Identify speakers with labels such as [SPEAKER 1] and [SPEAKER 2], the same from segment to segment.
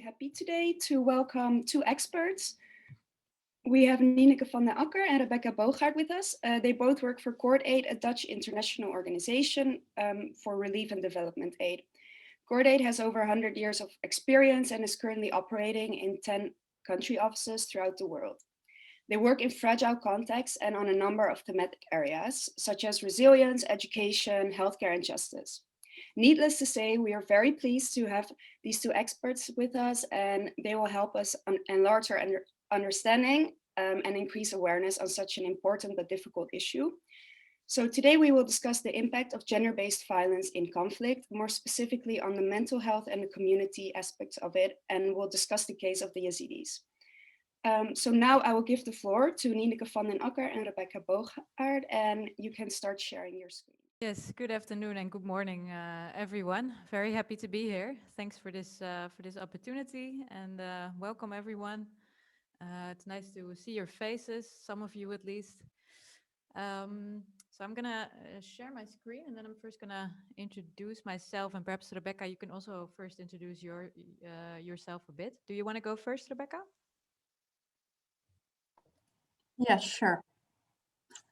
[SPEAKER 1] happy today to welcome two experts. We have Nieneke van Akker and Boogaard with us. They both work for Cordaid, a Dutch international organization for relief and development aid. Cordaid has over 100 years of experience and is currently operating in 10 country offices throughout the world. They work in fragile contexts and on a number of thematic areas, such as resilience, education, healthcare, and justice. Needless to say, we are very pleased to have these two experts with us, and they will help us enlarge our understanding and increase awareness on such an important but difficult issue. So today we will discuss the impact of gender-based violence in conflict, more specifically on the mental health and the community aspects of it, and we'll discuss the case of the Yazidis. So now I will give the floor to Nieneke van Akker and Boogaard, and you can start sharing your screen.
[SPEAKER 2] Yes, good afternoon and good morning, everyone. Very happy to be here. Thanks for this opportunity, and welcome everyone. It's nice to see your faces, some of you at least. So I'm gonna share my screen, and then I'm first gonna introduce myself, and perhaps Rebecca, you can also first introduce yourself a bit. Do you want to go first, Rebecca?
[SPEAKER 3] Yes, sure.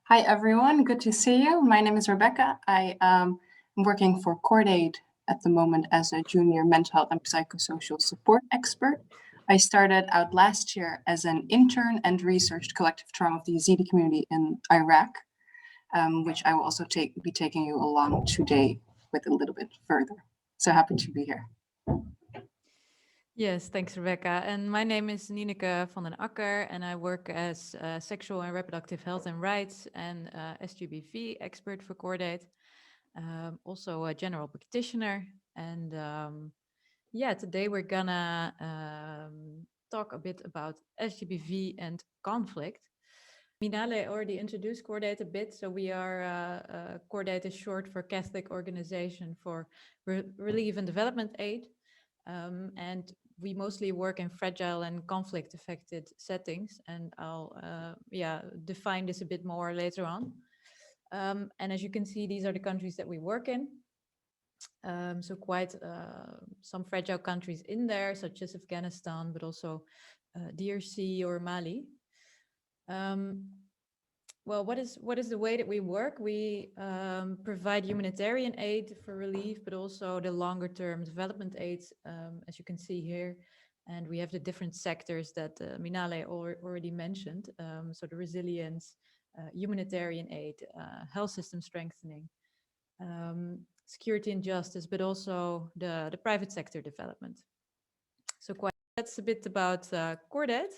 [SPEAKER 3] Hi, everyone. Good to see you. My name is Rebecca. I am working for Cordaid at the moment as a junior mental health and psychosocial support expert. I started out last year as an intern and researched collective trauma of the Yazidi community in Iraq, which I will also be taking you along today with a little bit further. So happy to be here.
[SPEAKER 2] Yes, thanks, Rebecca. And my name is Nieneke van Akker, and I work as sexual and reproductive health and rights and Sgbv expert for Cordaid, also a general practitioner. And yeah, today we're gonna talk a bit about Sgbv and conflict. Minale already introduced Cordaid a bit, so we are, Cordaid is short for Catholic Organization for Relief and Development Aid. And we mostly work in fragile and conflict affected settings, and I'll define this a bit more later on. And as you can see, these are the countries that we work in. So quite some fragile countries in there, such as Afghanistan, but also DRC or Mali. Well, what is the way that we work? We provide humanitarian aid for relief, but also the longer term development aids, as you can see here. And we have the different sectors that Minale already mentioned. So the resilience, humanitarian aid, health system strengthening, security and justice, but also the private sector development. So that's a bit about Cordaid.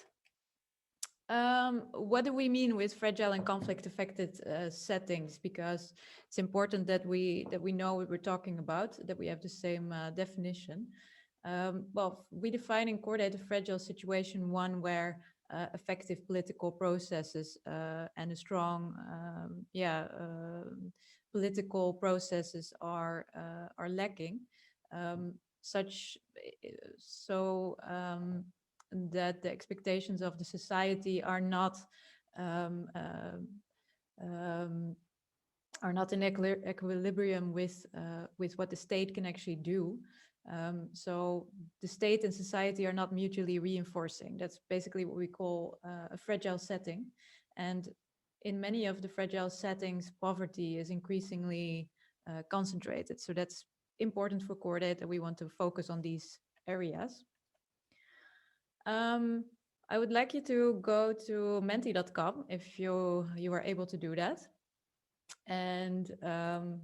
[SPEAKER 2] What do we mean with fragile and conflict-affected settings? Because it's important that we know what we're talking about, that we have the same definition. Well, we define in Cordaid a fragile situation one where effective political processes and a strong, political processes are lacking. That the expectations of the society are not in equilibrium with what the state can actually do. So the state and society are not mutually reinforcing. That's basically what we call a fragile setting. And in many of the fragile settings, poverty is increasingly concentrated. So that's important for Cordaid, that we want to focus on these areas. I would like you to go to menti.com if you are able to do that, and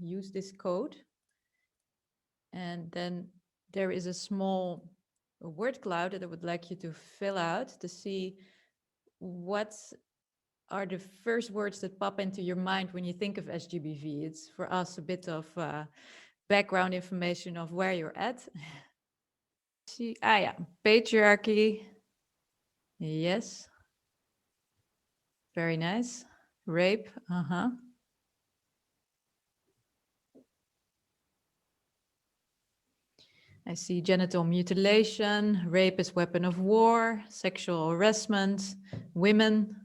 [SPEAKER 2] use this code. And then there is a small word cloud that I would like you to fill out to see what are the first words that pop into your mind when you think of Sgbv. It's for us a bit of background information of where you're at. See, patriarchy. Yes. Very nice. Rape. I see genital mutilation, rape as weapon of war, sexual harassment, women.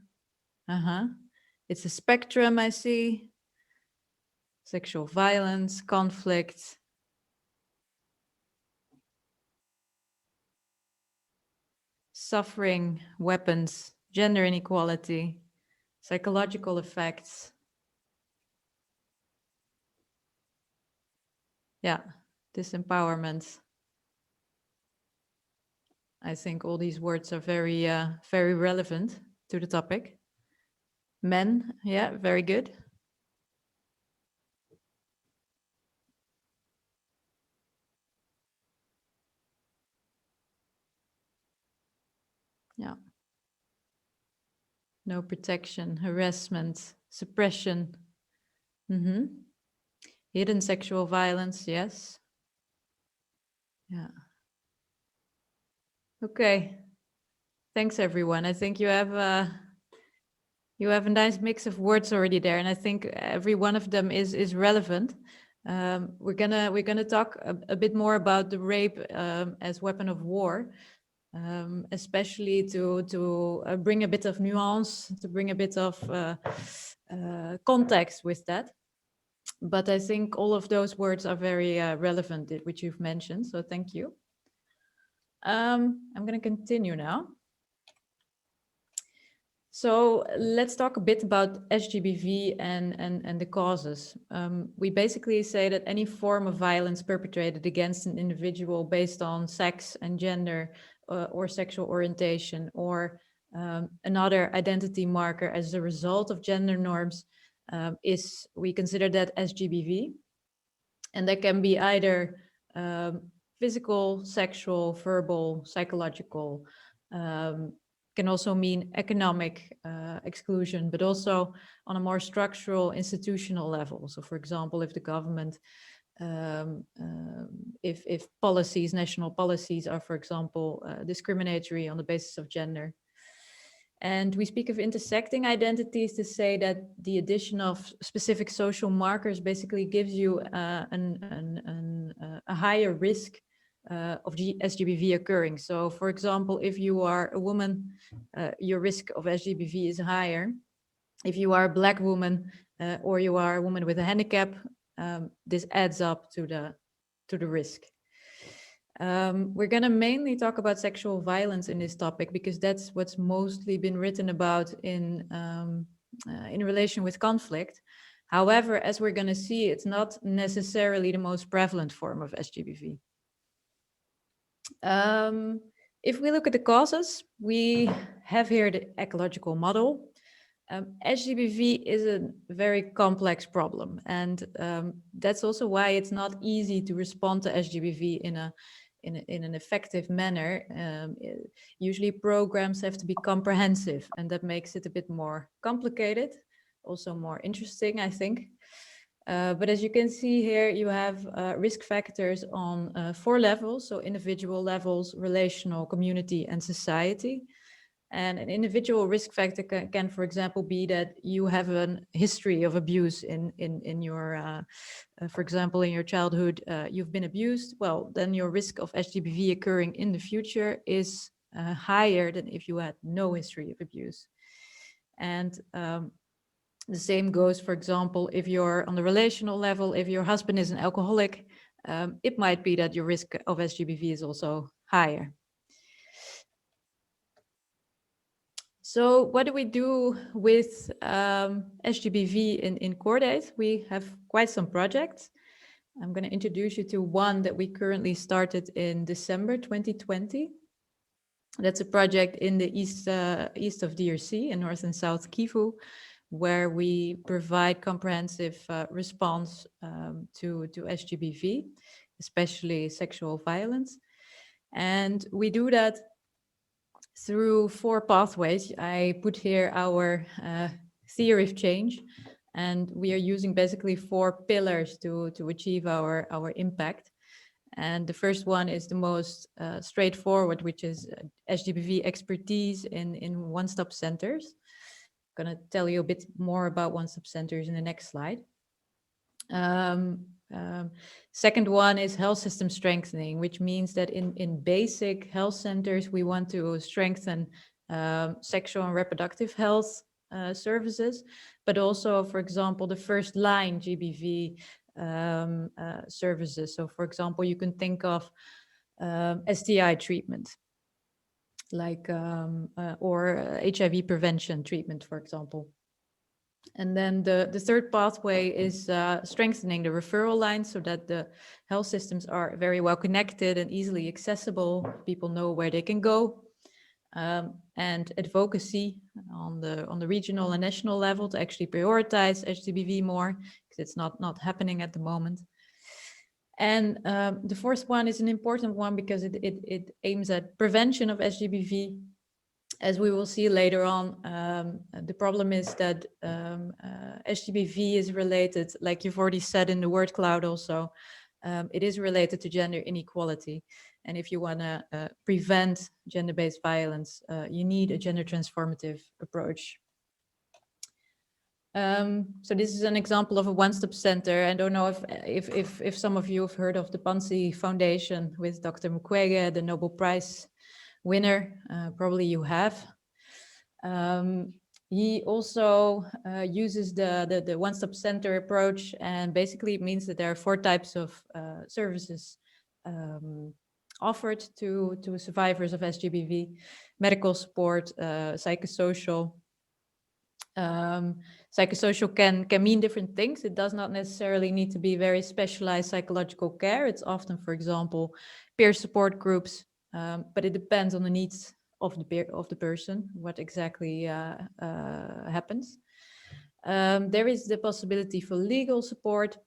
[SPEAKER 2] It's a spectrum, I see. Sexual violence, conflict. suffering, weapons, gender inequality, psychological effects. Yeah, disempowerment. I think all these words are very, very relevant to the topic. Men, yeah, very good. Yeah. No protection, harassment, suppression. Hidden sexual violence, yes. Yeah. Okay. Thanks, everyone. I think you have a nice mix of words already there, and I think every one of them is relevant. We're gonna talk a bit more about the rape as weapon of war, especially to bring a bit of nuance, to bring a bit of context with that. But I think all of those words are very relevant, which you've mentioned. So thank you. I'm going to continue now. So let's talk a bit about Sgbv and the causes. We basically say that any form of violence perpetrated against an individual based on sex and gender or sexual orientation or another identity marker as a result of gender norms we consider that Sgbv. And that can be either physical, sexual, verbal, psychological, can also mean economic exclusion, but also on a more structural, institutional level. So for example, if the government, if policies, national policies are, for example, discriminatory on the basis of gender. And we speak of intersecting identities to say that the addition of specific social markers basically gives you a higher risk of the Sgbv occurring. So for example, if you are a woman, your risk of Sgbv is higher. If you are a Black woman or you are a woman with a handicap, this adds up to the risk. We're going to mainly talk about sexual violence in this topic because that's what's mostly been written about in relation with conflict. However, as we're going to see, it's not necessarily the most prevalent form of Sgbv. If we look at the causes, we have here the ecological model. Sgbv is a very complex problem, and that's also why it's not easy to respond to Sgbv in an effective manner. Usually programs have to be comprehensive, and that makes it a bit more complicated, also more interesting, I think. But as you can see here, you have risk factors on 4 levels, so individual levels, relational, community, and society. And an individual risk factor can, for example, be that you have a history of abuse in your, for example, in your childhood, you've been abused. Well, then your risk of Sgbv occurring in the future is higher than if you had no history of abuse. And the same goes, for example, if you're on the relational level, if your husband is an alcoholic, it might be that your risk of Sgbv is also higher. So what do we do with Sgbv in Cordaid? We have quite some projects. I'm going to introduce you to one that we currently started in December 2020. That's a project in the east of DRC in North and South Kivu, where we provide comprehensive response to Sgbv, especially sexual violence. And we do that through 4 pathways. I put here our theory of change, and we are using basically 4 pillars to achieve our impact. And the first one is the most straightforward, which is Sgbv expertise in one-stop centers. I'm going to tell you a bit more about one-stop centers in the next slide. Second one is health system strengthening, which means that in basic health centers, we want to strengthen sexual and reproductive health services, but also, for example, the first line GBV services. So, for example, you can think of STI treatment. like HIV prevention treatment, for example. And then the third pathway is strengthening the referral lines so that the health systems are very well connected and easily accessible. People know where they can go. And advocacy on the regional and national level to actually prioritize Sgbv more, because it's not happening at the moment. And the fourth one is an important one because it aims at prevention of Sgbv. As we will see later on, the problem is that Sgbv is related, like you've already said in the word cloud also, it is related to gender inequality. And if you want to prevent gender-based violence, you need a gender transformative approach. So this is an example of a one-stop center. I don't know if some of you have heard of the Pansy Foundation with Dr. Mukwege, the Nobel Prize winner. Probably you have. He also uses the one-stop center approach, and basically it means that there are 4 types of services offered to survivors of Sgbv: medical support, psychosocial. Psychosocial can mean different things. It does not necessarily need to be very specialized psychological care. It's often, for example, peer support groups, but it depends on the needs of the person, what exactly happens. There is the possibility for legal support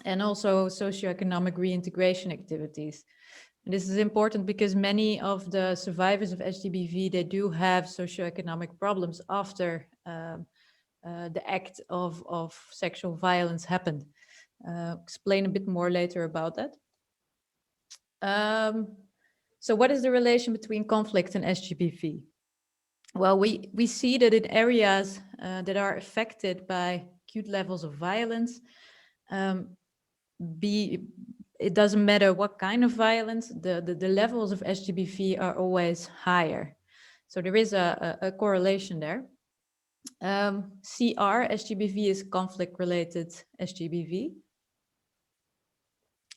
[SPEAKER 2] and also socioeconomic reintegration activities. And this is important because many of the survivors of Sgbv, they do have socioeconomic problems after the act of sexual violence happened. Explain a bit more later about that. So what is the relation between conflict and Sgbv? Well, we see that in areas that are affected by acute levels of violence, it doesn't matter what kind of violence, the levels of Sgbv are always higher. So there is a correlation there. CR, Sgbv is conflict-related Sgbv.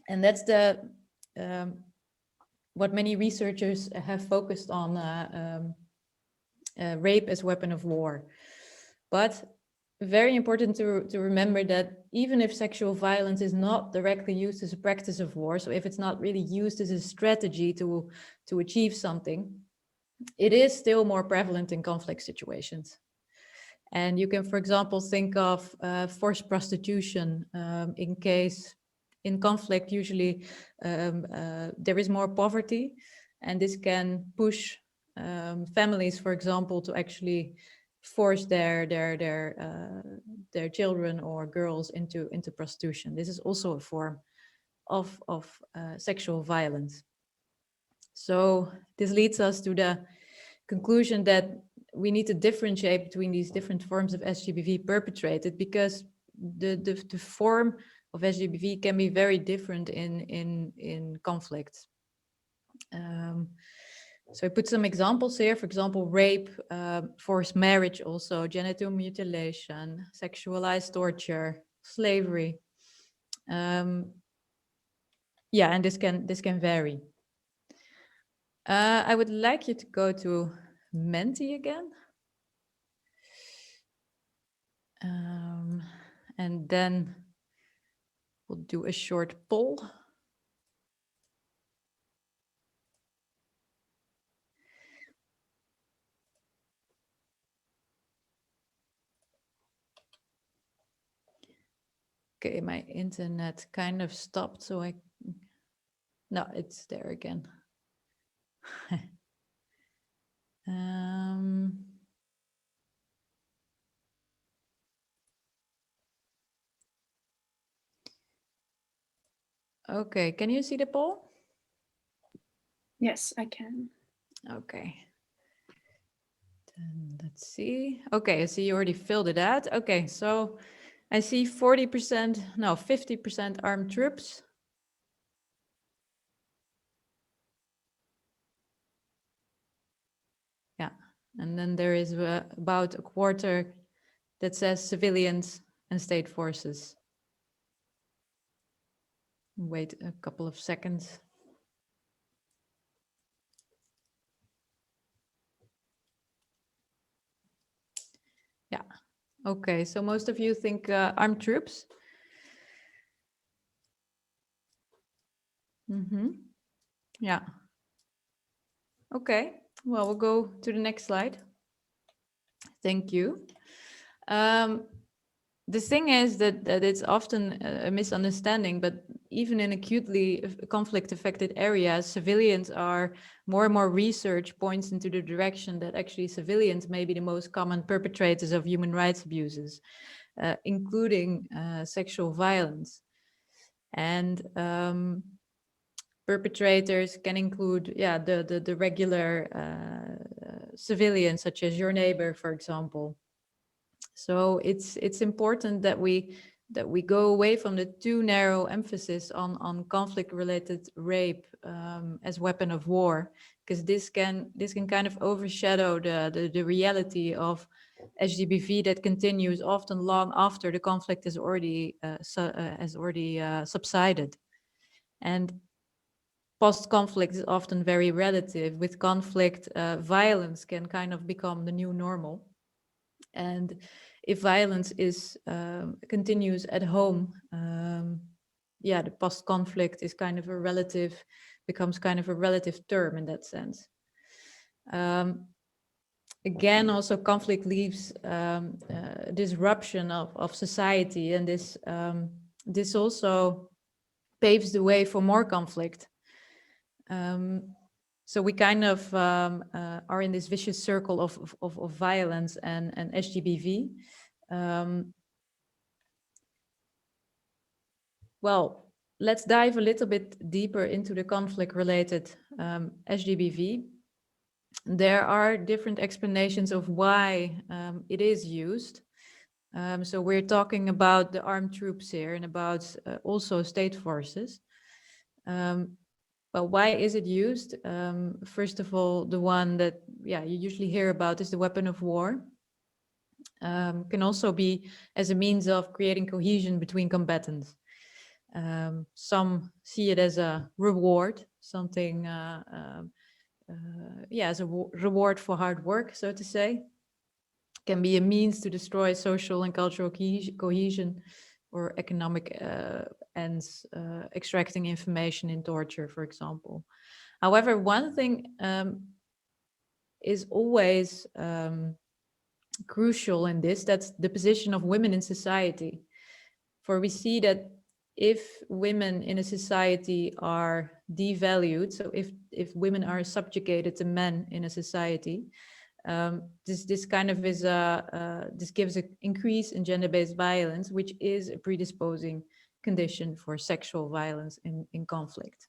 [SPEAKER 2] And that's what many researchers have focused on, rape as weapon of war. But very important to remember that even if sexual violence is not directly used as a practice of war, so if it's not really used as a strategy to achieve something, it is still more prevalent in conflict situations. And you can, for example, think of forced prostitution in conflict. Usually there is more poverty, and this can push families, for example, to actually force their children or girls into prostitution. This is also a form of sexual violence. So this leads us to the conclusion that we need to differentiate between these different forms of Sgbv perpetrated, because the form of Sgbv can be very different in conflicts. So I put some examples here. For example, rape, forced marriage, also genital mutilation, sexualized torture, slavery. Yeah, and this can vary. I would like you to go to Menti again. And then we'll do a short poll. Okay, my internet kind of stopped, so no, it's there again. Okay, can you see the poll?
[SPEAKER 1] Yes, I can.
[SPEAKER 2] Okay. Then let's see. Okay, I see you already filled it out. Okay, so I see 40%, no, 50% armed troops. Yeah, and then there is about a quarter that says civilians and state forces. Wait a couple of seconds. Okay, so most of you think armed troops. Yeah. Okay, well, we'll go to the next slide. Thank you. The thing is that it's often a misunderstanding, but even in acutely conflict-affected areas, civilians are more and more research points into the direction that actually civilians may be the most common perpetrators of human rights abuses, including sexual violence. And perpetrators can include, the regular civilians, such as your neighbor, for example. So it's important that we go away from the too narrow emphasis on conflict-related rape as weapon of war, because this can kind of overshadow the reality of Sgbv that continues often long after the conflict has already subsided. And post-conflict is often very relative. With conflict, violence can kind of become the new normal. And if violence is continues at home, the post-conflict is kind of becomes kind of a relative term in that sense. Again, also conflict leaves disruption of society, and this also paves the way for more conflict. So we kind of are in this vicious circle of violence and Sgbv. Well, let's dive a little bit deeper into the conflict-related Sgbv. There are different explanations of why it is used. So we're talking about the armed troops here and about also state forces. Well, why is it used? First of all, the one that you usually hear about is the weapon of war. Can also be as a means of creating cohesion between combatants. Some see it as a reward, something, as a reward for hard work, so to say. Can be a means to destroy social and cultural cohesion or economic ends, extracting information in torture, for example. However, one thing is always crucial in this, that's the position of women in society. For we see that if women in a society are devalued, so if women are subjugated to men in a society, this kind of is this gives an increase in gender-based violence, which is a predisposing condition for sexual violence in conflict.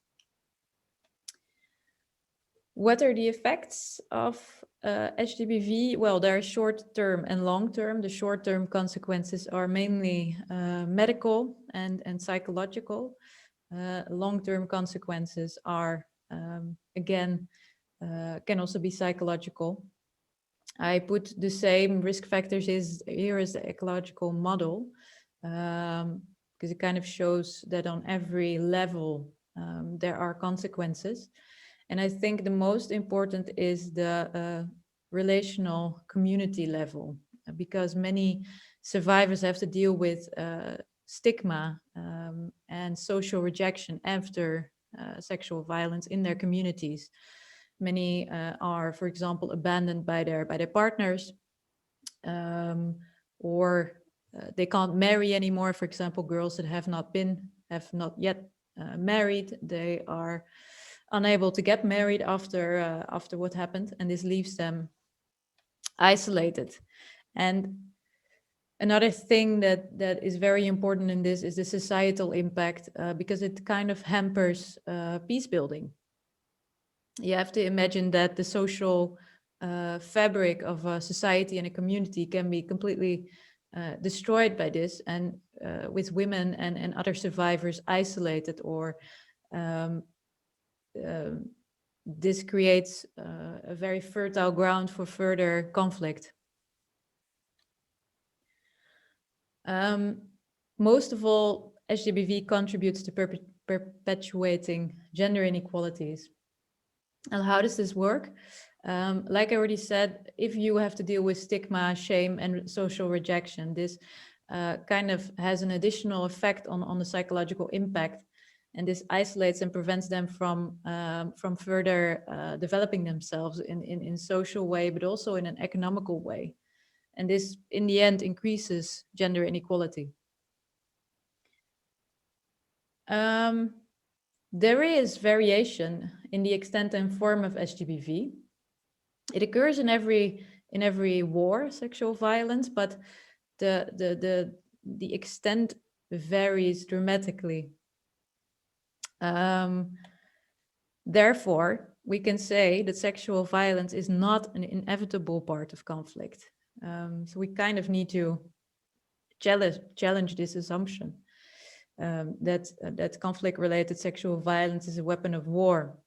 [SPEAKER 2] What are the effects of Sgbv? Well, there are short-term and long-term. The short-term consequences are mainly medical and psychological. Long-term consequences are, again, can also be psychological. I put the same risk factors here as the ecological model, because it kind of shows that on every level there are consequences. And I think the most important is the relational community level, because many survivors have to deal with stigma and social rejection after sexual violence in their communities. Many are, for example, abandoned by their partners, or they can't marry anymore. For example, girls that have not yet married, they are unable to get married after what happened, and this leaves them isolated. And another thing that is very important in this is the societal impact, because it kind of hampers peace building. You have to imagine that the social fabric of a society and a community can be completely destroyed by this, and with women and other survivors isolated, or this creates a very fertile ground for further conflict. Most of all, Sgbv contributes to perpetuating gender inequalities. And how does this work? Like I already said, if you have to deal with stigma, shame, and social rejection, this kind of has an additional effect on the psychological impact. And this isolates and prevents them from further developing themselves in social way, but also in an economical way. And this, in the end, increases gender inequality. There is variation in the extent and form of Sgbv. It occurs in every war, sexual violence, but the extent varies dramatically. Therefore, we can say that sexual violence is not an inevitable part of conflict. So we kind of need to challenge this assumption that conflict-related sexual violence is a weapon of war,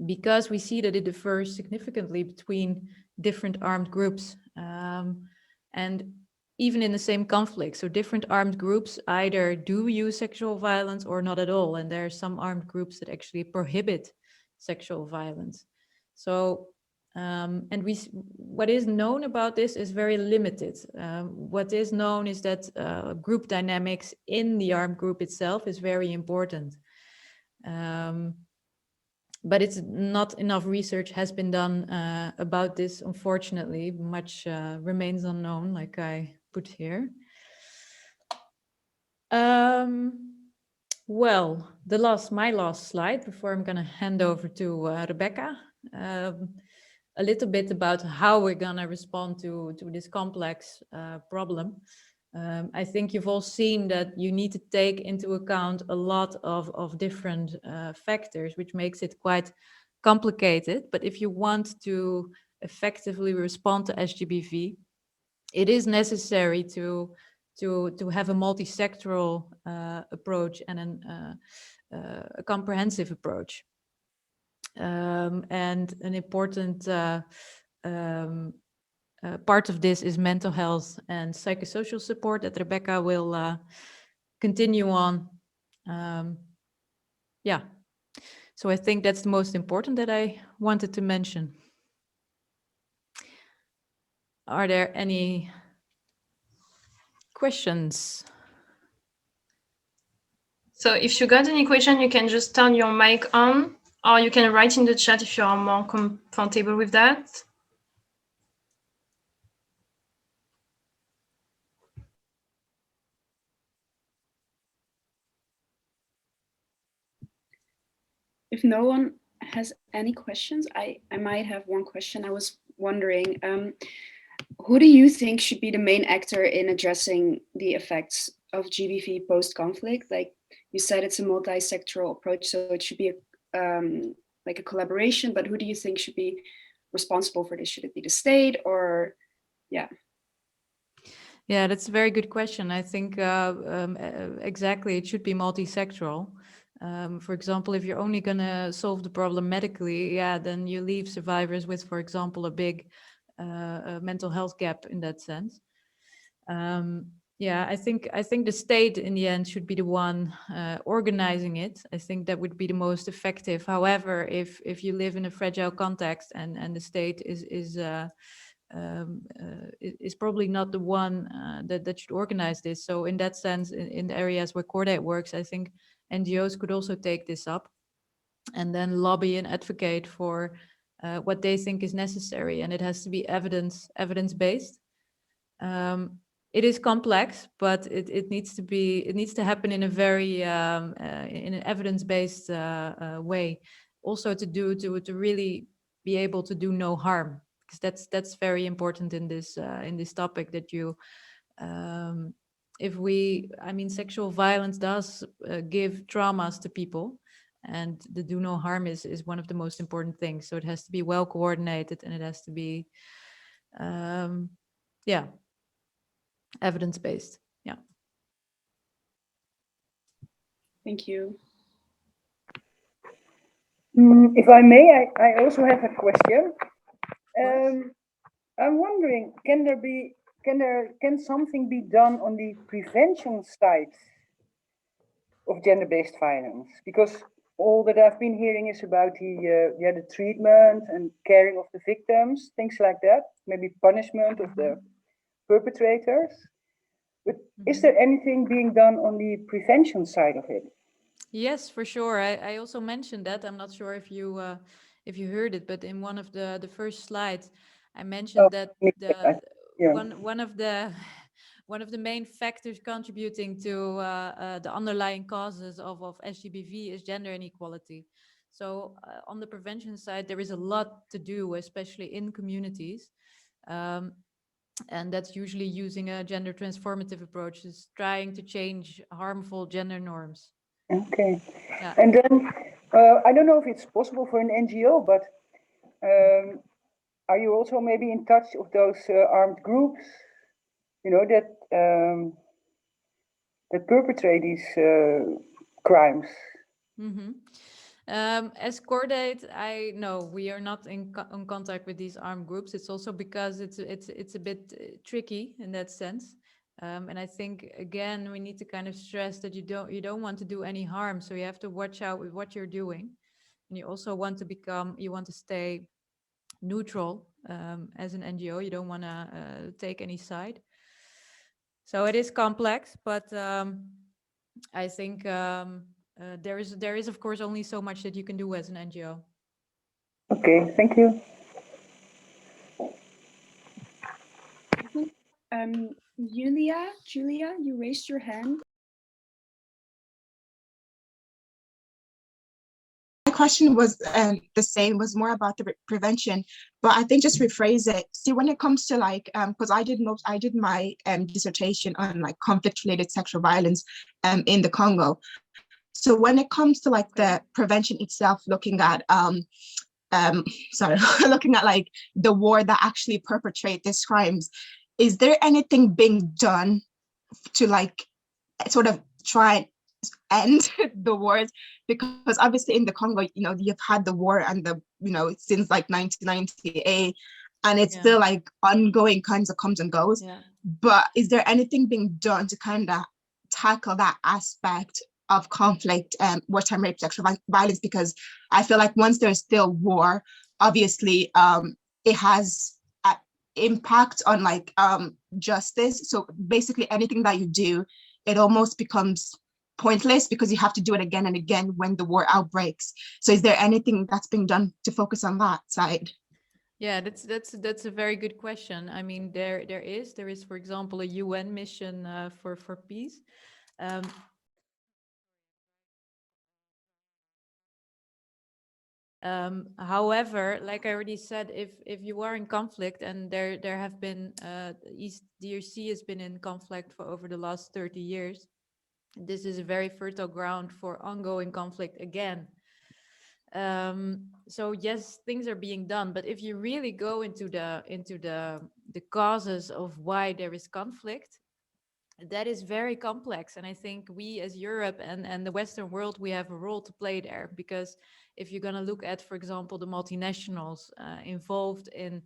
[SPEAKER 2] because we see that it differs significantly between different armed groups, and even in the same conflict. So different armed groups either do use sexual violence or not at all. And there are some armed groups that actually prohibit sexual violence. So, and what is known about this is very limited. What is known is that group dynamics in the armed group itself is very important. But it's not enough research has been done about this, unfortunately. Much remains unknown, like I put here. Well, my last slide before I'm going to hand over to Rebecca. A little bit about how we're going to respond to this complex problem. I think you've all seen that you need to take into account a lot of different factors, which makes it quite complicated. But if you want to effectively respond to Sgbv, it is necessary to have a multi-sectoral approach and a comprehensive approach. And an important part of this is mental health and psychosocial support that Rebecca will continue on. Yeah, so I think that's the most important that I wanted to mention. Are there any questions?
[SPEAKER 4] So if you got any question, you can just turn your mic on, or you can write in the chat if you are more comfortable with that.
[SPEAKER 1] If no one has any questions, I might have one question. I was wondering, who do you think should be the main actor in addressing the effects of GBV post-conflict? Like you said, it's a multi-sectoral approach, so it should be like a collaboration, but who do you think should be responsible for this? Should it be the state or, yeah?
[SPEAKER 2] Yeah, that's a very good question. I think exactly, it should be multi-sectoral. For example, if you're only going to solve the problem medically, yeah, then you leave survivors with, for example, a big mental health gap in that sense. Yeah, I think the state in the end should be the one organizing it. I think that would be the most effective. However, if you live in a fragile context and the state is probably not the one that should organize this. So in that sense, in the areas where Cordaid works, I think NGOs could also take this up and then lobby and advocate for what they think is necessary. And it has to be evidence-based. It is complex, but it needs to happen in a very in an evidence-based way. Also to really be able to do no harm, because that's very important in this topic. That you, sexual violence does give traumas to people, and the do no harm is one of the most important things. So it has to be well coordinated, and it has to be, yeah, evidence-based. Yeah.
[SPEAKER 1] Thank you.
[SPEAKER 5] If I may, I also have a question. I'm wondering, can something be done on the prevention side of gender-based violence? Because all that I've been hearing is about the treatment and caring of the victims, things like that, maybe punishment of the perpetrators. But is there anything being done on the prevention side of it?
[SPEAKER 2] Yes, for sure. I also mentioned that. I'm not sure if you heard it, but in one of the first slides, I mentioned that one of the one of the main factors contributing to the underlying causes of Sgbv is gender inequality. So on the prevention side, there is a lot to do, especially in communities. And that's usually using a gender transformative approach, is trying to change harmful gender norms.
[SPEAKER 5] Okay.
[SPEAKER 2] Yeah.
[SPEAKER 5] And then, I don't know if it's possible for an NGO, but are you also maybe in touch with those armed groups, that perpetrate these crimes?
[SPEAKER 2] As Cordaid, I know we are not in contact with these armed groups. It's also because it's a bit tricky in that sense. And I think again we need to kind of stress that you don't want to do any harm, so you have to watch out with what you're doing, and you also want to stay neutral as an NGO. You don't want to take any side. So it is complex, but I think there is of course only so much that you can do as an NGO.
[SPEAKER 5] Okay, thank you.
[SPEAKER 1] Julia, you raised your hand.
[SPEAKER 6] My question was the same, was more about the prevention, but I think just rephrase it. See, when it comes to like, because I did my dissertation on like conflict-related sexual violence in the Congo. So when it comes to like the prevention itself, looking at looking at like the war that actually perpetrate these crimes, is there anything being done to like sort of try and end the wars? Because obviously in the Congo, you've had the war and since like 1998, and it's still like ongoing kinds of comes and goes. But is there anything being done to kind of tackle that aspect of conflict, wartime rape, sexual violence? Because I feel like once there's still war, obviously it has an impact on like justice. So basically anything that you do, it almost becomes pointless because you have to do it again and again when the war outbreaks. So is there anything that's being done to focus on that side?
[SPEAKER 2] Yeah, that's a very good question. I mean, there is, for example, a UN mission for peace. However, like I already said, if you are in conflict, and there have been East DRC has been in conflict for over the last 30 years, this is a very fertile ground for ongoing conflict again. So yes, things are being done, but if you really go into the causes of why there is conflict, that is very complex. And I think we as Europe and the Western world, we have a role to play there, because if you're going to look at, for example, the multinationals involved in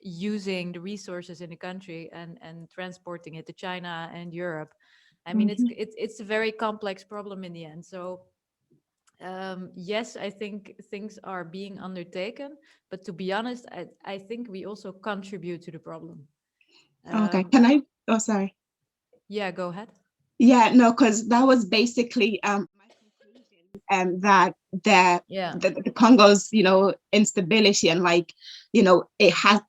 [SPEAKER 2] using the resources in the country and transporting it to China and Europe, I mean, it's a very complex problem in the end. So yes, I think things are being undertaken, but to be honest, I think we also contribute to the problem.
[SPEAKER 6] Okay, can I? Oh, sorry.
[SPEAKER 2] Yeah, go ahead.
[SPEAKER 6] Yeah, no, because that was basically my conclusion, that the Congo's instability and like it has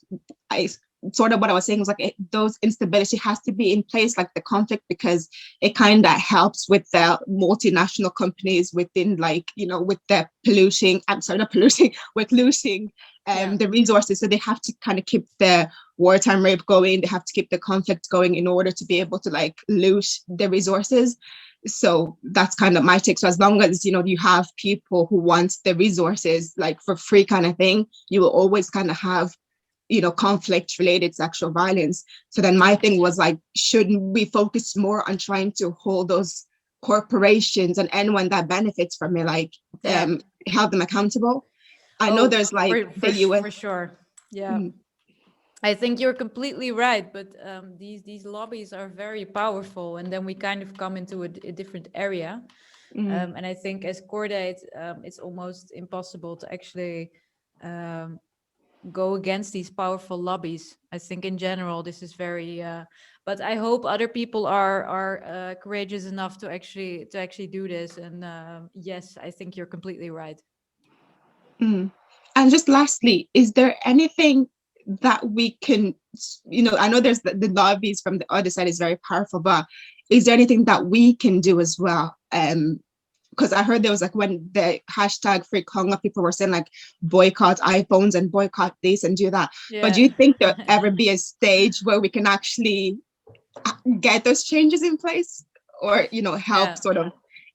[SPEAKER 6] sort of what I was saying was like those instability has to be in place, like the conflict, because it kind of helps with the multinational companies within like with the polluting, I'm sorry, not polluting, with looting the resources. So they have to kind of keep the wartime rape going, they have to keep the conflict going in order to be able to like loot the resources. So that's kind of my take. So as long as you have people who want the resources like for free kind of thing, you will always kind of have conflict related sexual violence. So then my thing was like, shouldn't we focus more on trying to hold those corporations and anyone that benefits from it, like hold them accountable? I know there's like the US
[SPEAKER 2] for sure. Yeah. I think you're completely right, but these lobbies are very powerful, and then we kind of come into a different area. And I think as Cordaid, it's almost impossible to actually go against these powerful lobbies. I think in general, this is very, but I hope other people are courageous enough to actually do this. And yes, I think you're completely right.
[SPEAKER 6] And just lastly, is there anything that we can, I know there's the lobbies from the other side is very powerful, but is there anything that we can do as well? Because I heard there was like when the hashtag Free Congo, people were saying like boycott iPhones and boycott this and do that.
[SPEAKER 2] Yeah.
[SPEAKER 6] But do you think there'll ever be a stage where we can actually get those changes in place, or help sort of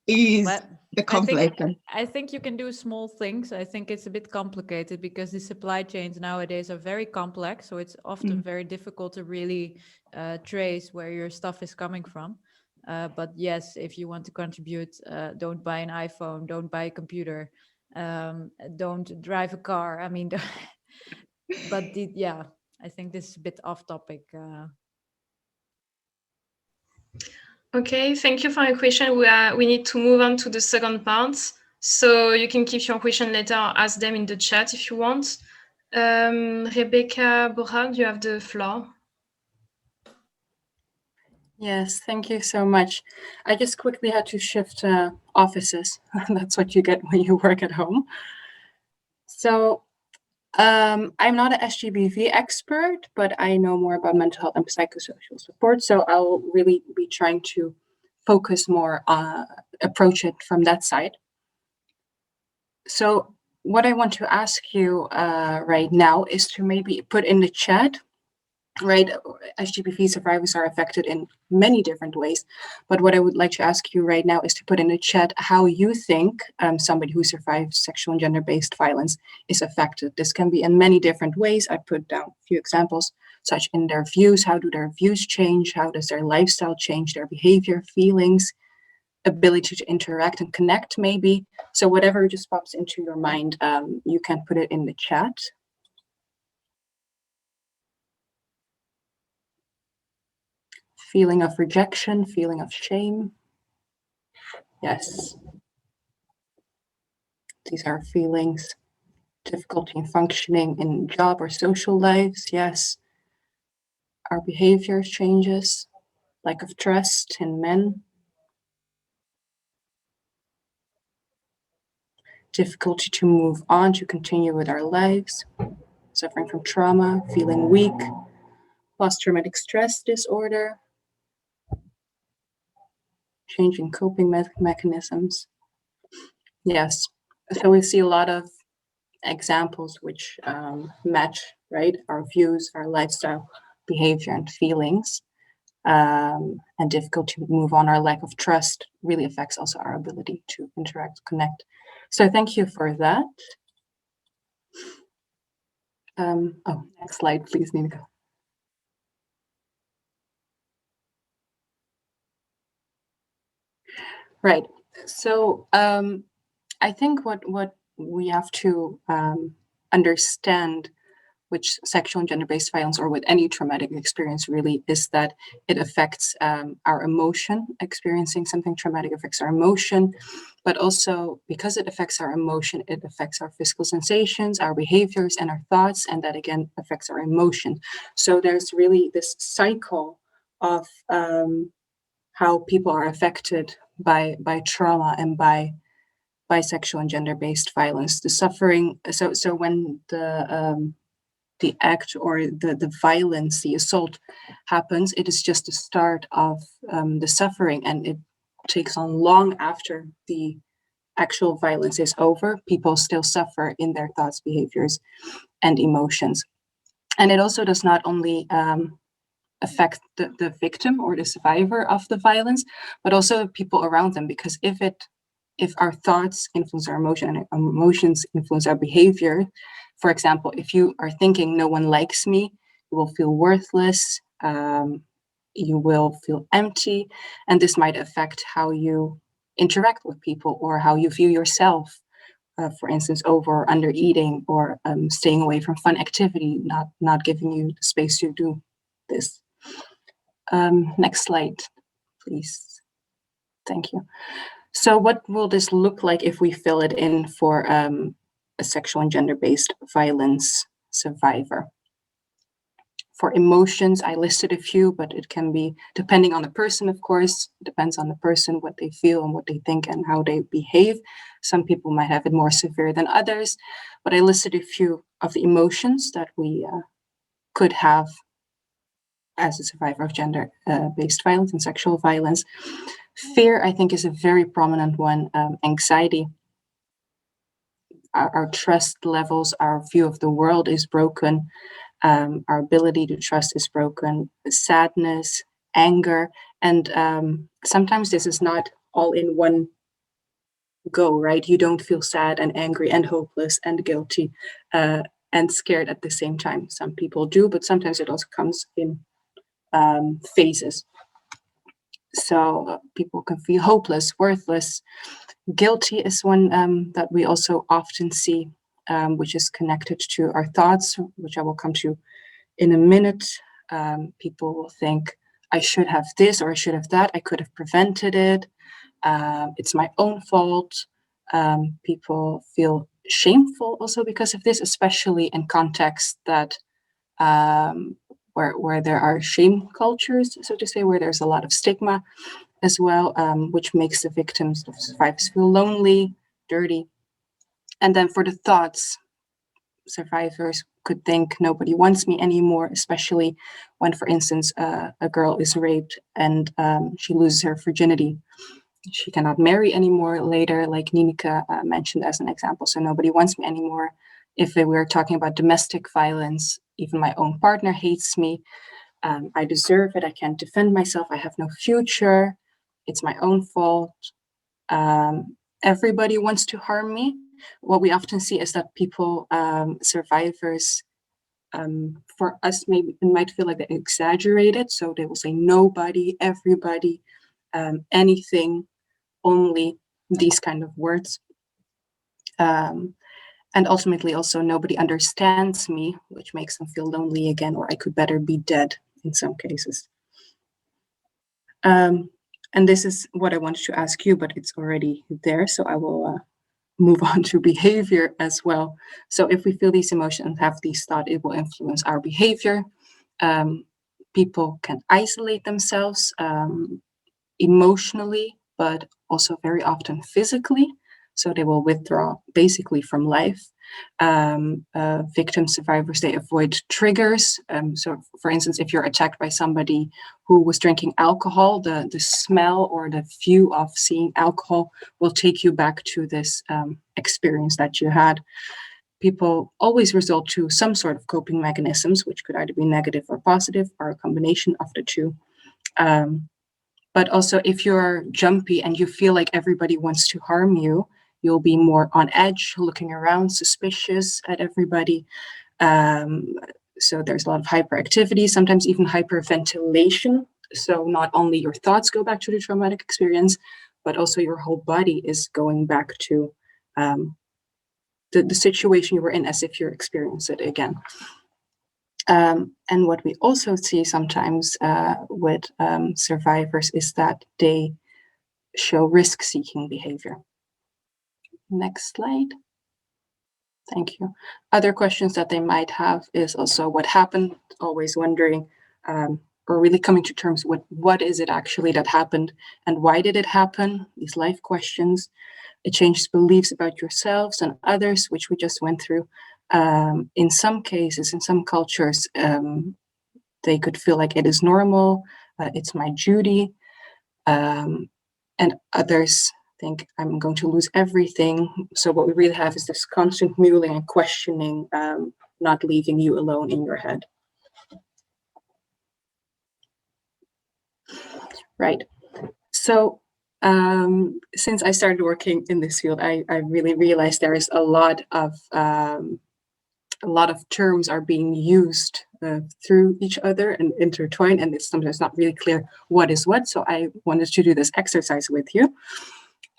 [SPEAKER 6] ease the conflict?
[SPEAKER 2] I think you can do small things. I think it's a bit complicated because the supply chains nowadays are very complex, so it's often very difficult to really trace where your stuff is coming from. But yes, if you want to contribute, don't buy an iPhone, don't buy a computer, don't drive a car. I mean, but I think this is a bit off topic.
[SPEAKER 4] Okay, thank you for your question. We need to move on to the second part. So you can keep your question later or ask them in the chat if you want. Rebecca Boogaard, you have the floor.
[SPEAKER 3] Yes, thank you so much. I just quickly had to shift offices. That's what you get when you work at home. So I'm not an Sgbv expert, but I know more about mental health and psychosocial support. So I'll really be trying to focus more, approach it from that side. So what I want to ask you right now is to maybe put in the chat, right? Sgbv survivors are affected in many different ways, but what I would like to ask you right now is to put in the chat how you think somebody who survives sexual and gender-based violence is affected. This can be in many different ways. I put down a few examples, such in their views. How do their views change? How does their lifestyle change? Their behavior, feelings, ability to interact and connect, maybe. So whatever just pops into your mind, you can put it in the chat. Feeling of rejection, feeling of shame. Yes. These are feelings. Difficulty in functioning in job or social lives. Yes. Our behavior changes. Lack of trust in men. Difficulty to move on, to continue with our lives. Suffering from trauma, feeling weak. Post-traumatic stress disorder. Changing coping mechanisms. Yes, so we see a lot of examples which match, right, our views, our lifestyle, behavior, and feelings, and difficulty to move on. Our lack of trust really affects also our ability to interact, connect. So thank you for that. Next slide, please, Nieneke. Right. So I think what we have to understand, which sexual and gender-based violence or with any traumatic experience really, is that it affects our emotion. Experiencing something traumatic affects our emotion, but also because it affects our emotion, it affects our physical sensations, our behaviors, and our thoughts, and that again affects our emotion. So there's really this cycle of how people are affected by trauma and by sexual and gender-based violence. The suffering, so when the act or the violence, the assault happens, it is just the start of the suffering, and it takes on long after the actual violence is over. People still suffer in their thoughts, behaviors, and emotions. And it also does not only affect the victim or the survivor of the violence, but also people around them, because if our thoughts influence our emotion and our emotions influence our behavior, for example, if you are thinking no one likes me, you will feel worthless, you will feel empty, and this might affect how you interact with people or how you view yourself. For instance, over or under eating, or staying away from fun activity, not giving you the space to do this. Next slide, please. Thank you. So what will this look like if we fill it in for a sexual and gender-based violence survivor? For emotions, I listed a few, but it can be, depending on the person, of course, it depends on the person, what they feel and what they think and how they behave. Some people might have it more severe than others, but I listed a few of the emotions that we could have as a survivor of gender-based violence and sexual violence. Fear, I think, is a very prominent one. Anxiety, our trust levels, our view of the world is broken. Our ability to trust is broken. Sadness, anger, and sometimes this is not all in one go, right? You don't feel sad and angry and hopeless and guilty and scared at the same time. Some people do, but sometimes it also comes in phases. So people can feel hopeless, worthless. Guilty is one that we also often see, which is connected to our thoughts, which I will come to in a minute. People will think, I should have this or I should have that. I could have prevented it. It's my own fault. People feel shameful also because of this, especially in contexts that where there are shame cultures, so to say, where there's a lot of stigma as well, which makes the victims, the survivors, feel lonely, dirty. And then for the thoughts, survivors could think nobody wants me anymore, especially when, for instance, a girl is raped and she loses her virginity. She cannot marry anymore later, like Nieneke mentioned as an example. So nobody wants me anymore. If we were talking about domestic violence, even my own partner hates me. I deserve it. I can't defend myself. I have no future. It's my own fault. Everybody wants to harm me. What we often see is that people, survivors, for us, maybe it might feel like they exaggerate it. So they will say nobody, everybody, anything, only, these kind of words. And ultimately also nobody understands me, which makes them feel lonely again, or I could better be dead in some cases. And this is what I wanted to ask you, but it's already there. So I will move on to behavior as well. So if we feel these emotions, have these thoughts, it will influence our behavior. People can isolate themselves emotionally, but also very often physically. So they will withdraw basically from life. Victim survivors, they avoid triggers. So for instance, if you're attacked by somebody who was drinking alcohol, the smell or the view of seeing alcohol will take you back to this experience that you had. People always resort to some sort of coping mechanisms, which could either be negative or positive, or a combination of the two. But also if you're jumpy and you feel like everybody wants to harm you, you'll be more on edge, looking around, suspicious at everybody. So there's a lot of hyperactivity, sometimes even hyperventilation. So not only your thoughts go back to the traumatic experience, but also your whole body is going back to the situation you were in, as if you're experiencing it again. And what we also see sometimes with survivors is that they show risk-seeking behavior. Next slide. Thank you. Other questions that they might have is also what happened, always wondering, or really coming to terms with what is it actually that happened and why did it happen? These life questions. It changes beliefs about yourselves and others, which we just went through. In some cases, in some cultures, they could feel like it is normal, it's my duty, and others think I'm going to lose everything. So what we really have is this constant muling and questioning, not leaving you alone in your head. Right. So since I started working in this field, I really realized there is a lot of terms are being used through each other and intertwined, and it's sometimes not really clear what is what. So I wanted to do this exercise with you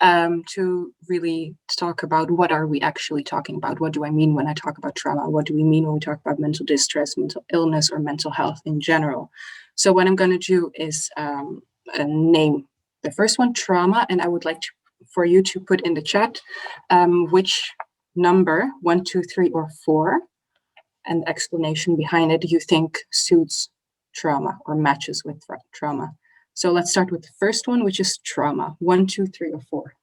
[SPEAKER 3] to really talk about what are we actually talking about? What do I mean when I talk about trauma? What do we mean when we talk about mental distress, mental illness, or mental health in general? So what I'm going to do is name the first one, trauma, and I would like to for you to put in the chat which number, 1, 2, 3, or 4, and the explanation behind it you think suits trauma or matches with trauma. So let's start with the first one, which is trauma. 1, 2, 3, or 4.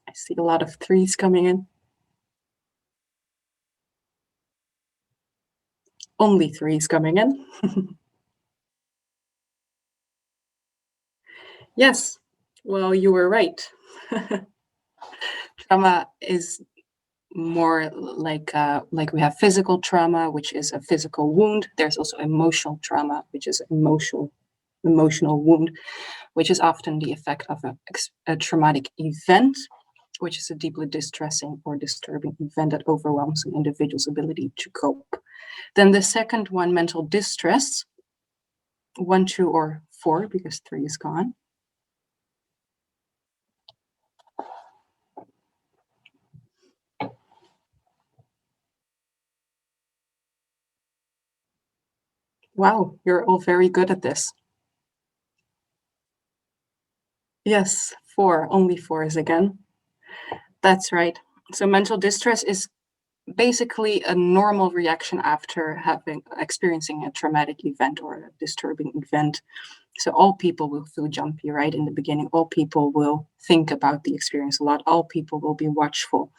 [SPEAKER 3] I see a lot of 3s coming in. Only 3s coming in. Yes, well, you were right. Trauma is more like we have physical trauma, which is a physical wound. There's also emotional trauma, which is emotional wound, which is often the effect of a traumatic event, which is a deeply distressing or disturbing event that overwhelms an individual's ability to cope. Then the second one, mental distress, 1, 2, or 4, because 3 is gone. Wow, you're all very good at this. Yes, 4, only 4 is again. That's right. So mental distress is basically a normal reaction after experiencing a traumatic event or a disturbing event. So all people will feel jumpy, right? In the beginning, all people will think about the experience a lot. All people will be watchful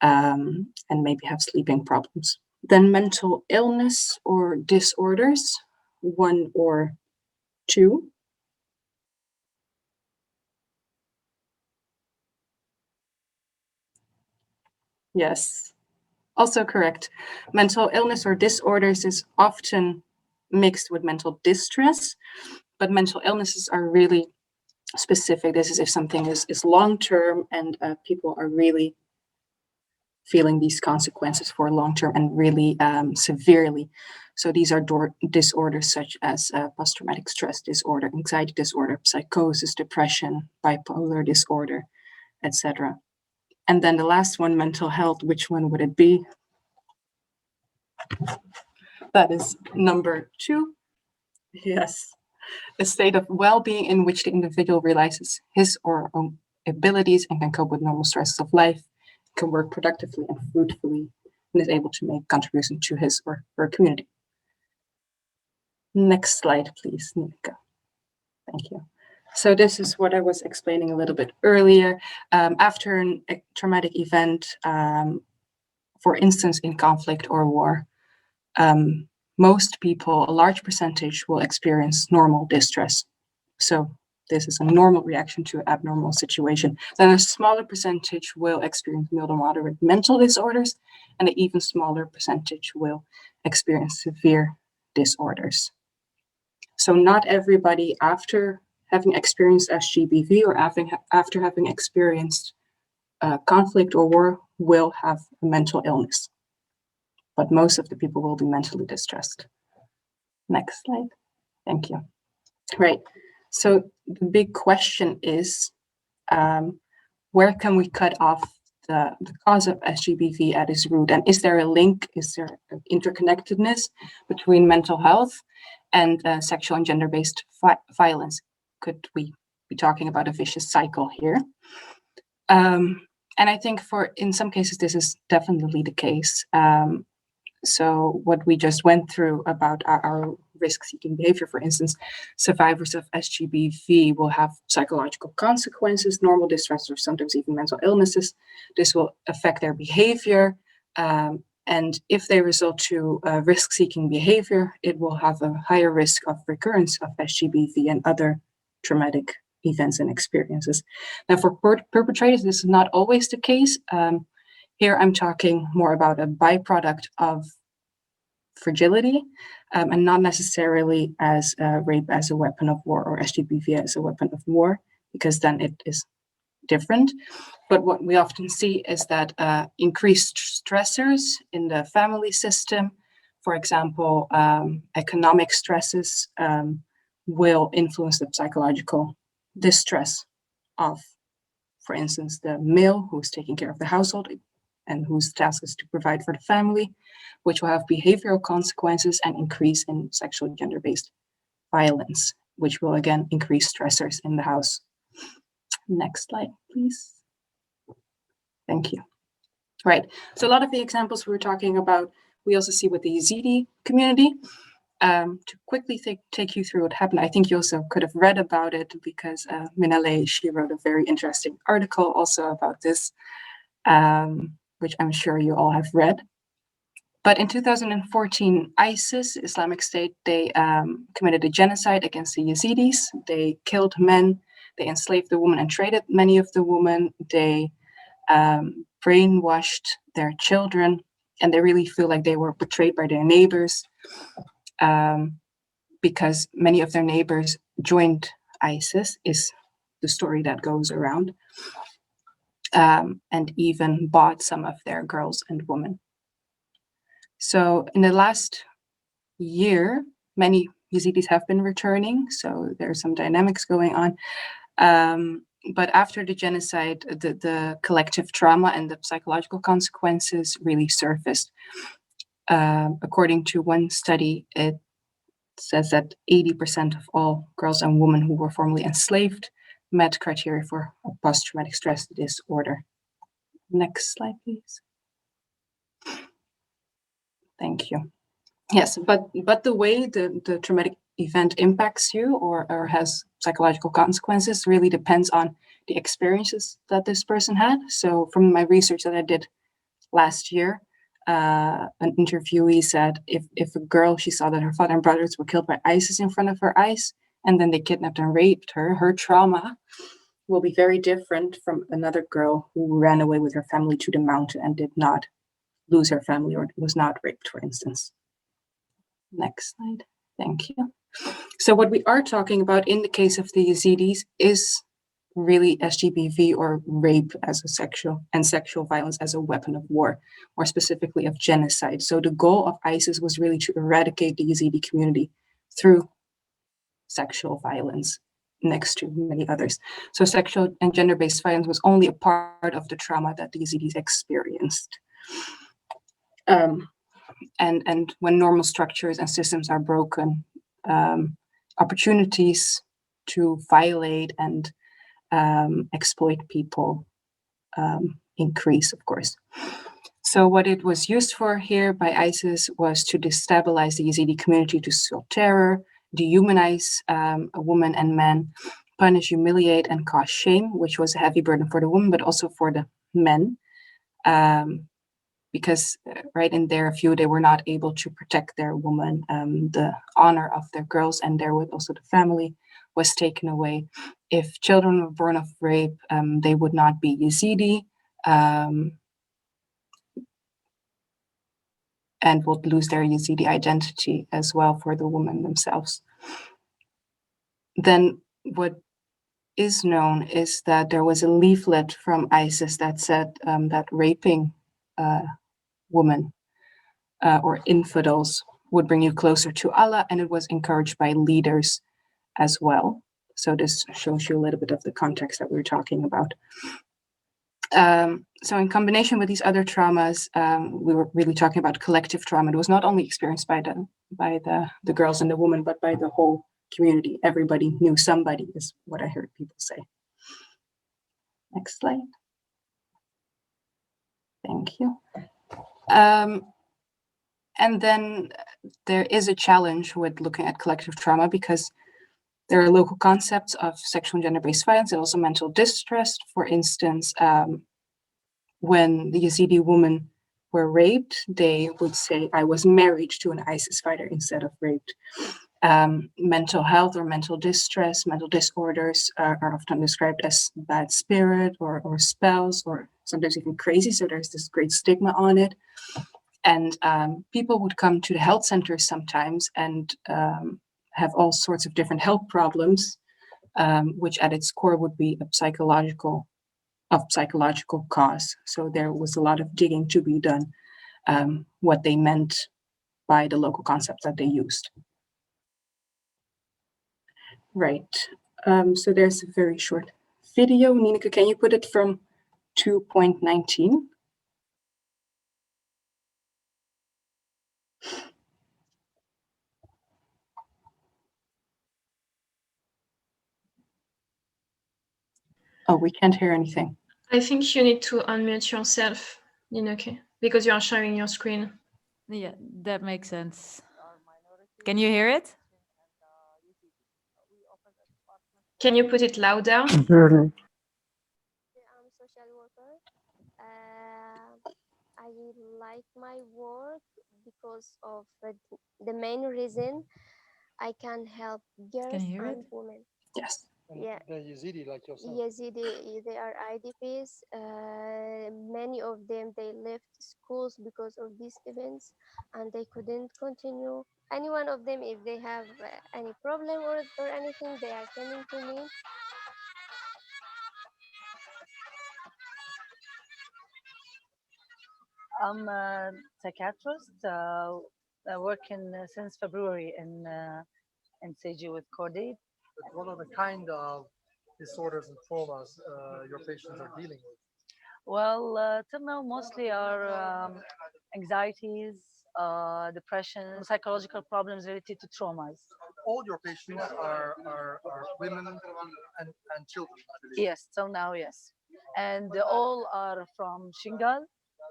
[SPEAKER 3] and maybe have sleeping problems. Then mental illness or disorders, 1 or 2. Yes, also correct. Mental illness or disorders is often mixed with mental distress, but mental illnesses are really specific. This is if something is long-term and people are really feeling these consequences for long-term and really severely. So these are disorders such as post-traumatic stress disorder, anxiety disorder, psychosis, depression, bipolar disorder, etc. And then the last one, mental health, which one would it be? That is number 2. Yes. A state of well-being in which the individual realizes his or her own abilities and can cope with normal stresses of life, can work productively and fruitfully, and is able to make contribution to his or her community. Next slide, please, Nieneke. Thank you. So this is what I was explaining a little bit earlier. After a traumatic event, for instance, in conflict or war, most people, a large percentage, will experience normal distress. So this is a normal reaction to an abnormal situation. Then a smaller percentage will experience mild or moderate mental disorders, and an even smaller percentage will experience severe disorders. So not everybody, after having experienced Sgbv or after having experienced conflict or war, will have a mental illness. But most of the people will be mentally distressed. Next slide. Thank you. Right. So the big question is, where can we cut off the cause of Sgbv at its root? And is there a link? Is there an interconnectedness between mental health and sexual and gender-based violence? Could we be talking about a vicious cycle here? And I think in some cases, this is definitely the case. So what we just went through about our risk-seeking behavior, for instance, survivors of Sgbv will have psychological consequences, normal distress, or sometimes even mental illnesses. This will affect their behavior. And if they result to risk-seeking behavior, it will have a higher risk of recurrence of Sgbv and other traumatic events and experiences. Now, for perpetrators, this is not always the case. Here I'm talking more about a byproduct of fragility and not necessarily as rape as a weapon of war or Sgbv as a weapon of war, because then it is different. But what we often see is that increased stressors in the family system, for example, economic stresses, will influence the psychological distress of, for instance, the male who's taking care of the household. and whose task is to provide for the family, which will have behavioral consequences and increase in sexual gender-based violence, which will again increase stressors in the house. Next slide, please. Thank you. Right, so a lot of the examples we were talking about, we also see with the Yazidi community. To quickly take you through what happened, I think you also could have read about it because Minale, she wrote a very interesting article also about this, which I'm sure you all have read. But in 2014, ISIS, Islamic State, they committed a genocide against the Yazidis. They killed men, they enslaved the women and traded many of the women. They brainwashed their children, and they really feel like they were betrayed by their neighbors. Because many of their neighbors joined ISIS, is the story that goes around, and even bought some of their girls and women. So in the last year, many Yazidis have been returning, so there's some dynamics going on. But after the genocide, the collective trauma and the psychological consequences really surfaced. According to one study, it says that 80% of all girls and women who were formerly enslaved met criteria for a post-traumatic stress disorder. Next slide, please. Thank you. Yes, but the way the traumatic event impacts you or has psychological consequences really depends on the experiences that this person had. So from my research that I did last year, an interviewee said if a girl, she saw that her father and brothers were killed by ISIS in front of her eyes, and then they kidnapped and raped her, her trauma will be very different from another girl who ran away with her family to the mountain and did not lose her family or was not raped, for instance. Next slide. Thank you. So what we are talking about in the case of the Yazidis is really Sgbv or rape as a sexual violence as a weapon of war, more specifically of genocide. So the goal of ISIS was really to eradicate the Yazidi community through sexual violence, next to many others. So sexual and gender-based violence was only a part of the trauma that the Yazidis experienced. And when normal structures and systems are broken, opportunities to violate and exploit people increase, of course. So what it was used for here by ISIS was to destabilize the Yazidi community, to sow terror, dehumanize a woman and men, punish, humiliate, and cause shame, which was a heavy burden for the woman, but also for the men. Because right in their view, they were not able to protect their woman. The honor of their girls and therewith also the family was taken away. If children were born of rape, they would not be Yazidi and would lose their Yazidi identity as well for the women themselves. Then what is known is that there was a leaflet from ISIS that said that raping women or infidels would bring you closer to Allah, and it was encouraged by leaders as well. So this shows you a little bit of the context that we were talking about. So in combination with these other traumas, we were really talking about collective trauma. It was not only experienced by the girls and the women, but by the whole community. Everybody knew somebody, is what I heard people say. Next slide. Thank you. And then there is a challenge with looking at collective trauma because there are local concepts of sexual and gender-based violence and also mental distress. For instance, when the Yazidi women were raped, they would say, I was married to an ISIS fighter instead of raped. Mental health or mental distress, mental disorders are often described as bad spirit or spells or sometimes even crazy. So there's this great stigma on it. And people would come to the health centers sometimes and have all sorts of different health problems, which at its core would be a psychological cause. So there was a lot of digging to be done, what they meant by the local concepts that they used. Right. So there's a very short video. Nieneke, can you put it from 2.19? Oh, we can't hear anything.
[SPEAKER 4] I think you need to unmute yourself, Nieneke, because you are sharing your screen.
[SPEAKER 2] Yeah, that makes sense. Can you hear it?
[SPEAKER 4] Can you put it louder?
[SPEAKER 7] I'm social worker. I like my work because of the main reason I can help girls
[SPEAKER 2] hear
[SPEAKER 7] and
[SPEAKER 2] it?
[SPEAKER 7] women.
[SPEAKER 3] Yes.
[SPEAKER 7] Yeah.
[SPEAKER 8] The Yazidi like yourself.
[SPEAKER 7] Yazidi, they are IDPs. Many of them, they left schools because of these events and they couldn't continue. Any one of them, if they have any problem or anything, they are coming to me.
[SPEAKER 9] I'm a psychiatrist, working since February in Sgbv with Cordaid.
[SPEAKER 8] What are the kind of disorders and traumas your patients are dealing with?
[SPEAKER 9] Well, till now, mostly are anxieties, depression, psychological problems related to traumas.
[SPEAKER 8] All your patients are women and children, I believe.
[SPEAKER 9] Yes, till now, yes. And all are from Shingal,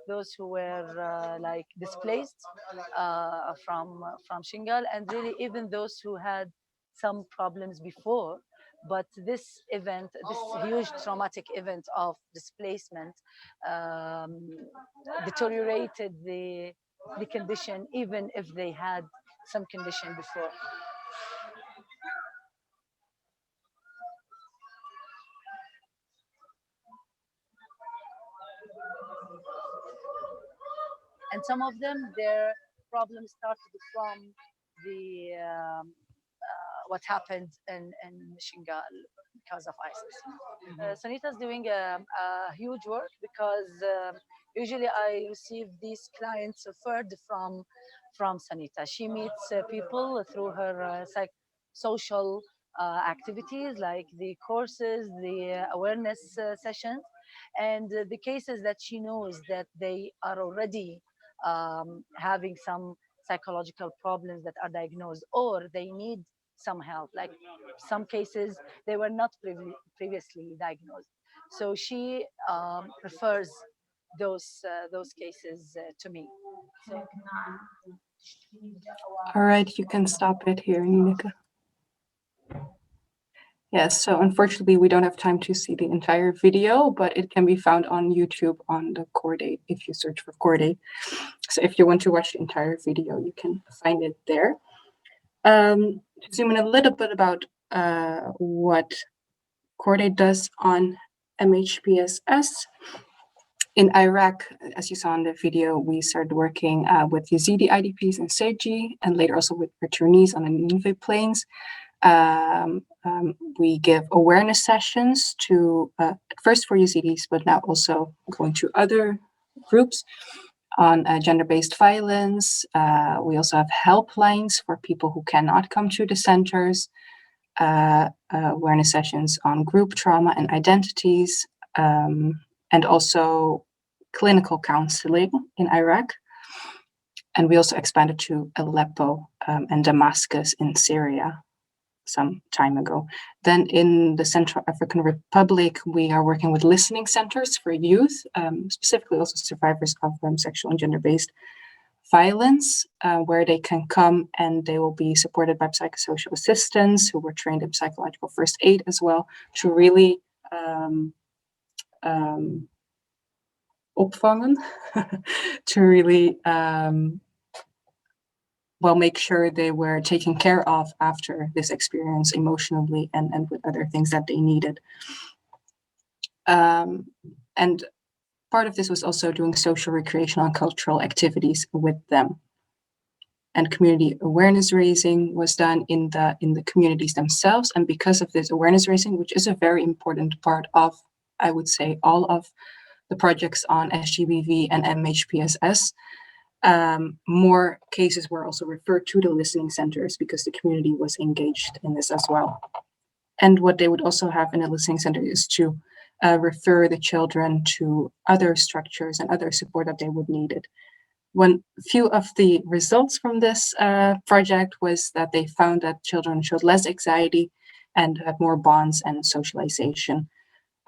[SPEAKER 9] those who were like displaced from Shingal, and really even those who had some problems before. But this event, this huge traumatic event of displacement, deteriorated the condition, even if they had some condition before. And some of them, their problems started from the what happened in Shingal because of ISIS. Sanita's doing a huge work because usually I receive these clients referred from Sanita. She meets people through her psychosocial activities like the courses, the awareness sessions, and the cases that she knows that they are already having some psychological problems that are diagnosed or they need some help. Like some cases, they were not previously diagnosed. So she refers those cases to me. So,
[SPEAKER 3] All right, you can stop it here, Nieneke. Yes, so unfortunately, we don't have time to see the entire video, but it can be found on YouTube on the Cordaid if you search for Cordaid. So if you want to watch the entire video, you can find it there. To zoom in a little bit about what Cordaid does on MHPSS. In Iraq, as you saw in the video, we started working with Yazidi IDPs in Sgbv and later also with returnees on the Nieneke plains. We give awareness sessions to first for Yazidis, but now also going to other groups on gender-based violence. We also have helplines for people who cannot come to the centers, awareness sessions on group trauma and identities, and also clinical counseling in Iraq. And we also expanded to Aleppo and Damascus in Syria some time ago. Then in the Central African Republic, we are working with listening centers for youth, specifically also survivors of sexual and gender-based violence, where they can come and they will be supported by psychosocial assistants who were trained in psychological first aid as well, to really opvangen, to really make sure they were taken care of after this experience emotionally and with other things that they needed. And part of this was also doing social, recreational, and cultural activities with them. And community awareness raising was done in the communities themselves. And because of this awareness raising, which is a very important part of, I would say, all of the projects on Sgbv and MHPSS, more cases were also referred to the listening centers because the community was engaged in this as well. And what they would also have in a listening center is to refer the children to other structures and other support that they would need. One few of the results from this project was that they found that children showed less anxiety and had more bonds and socialization.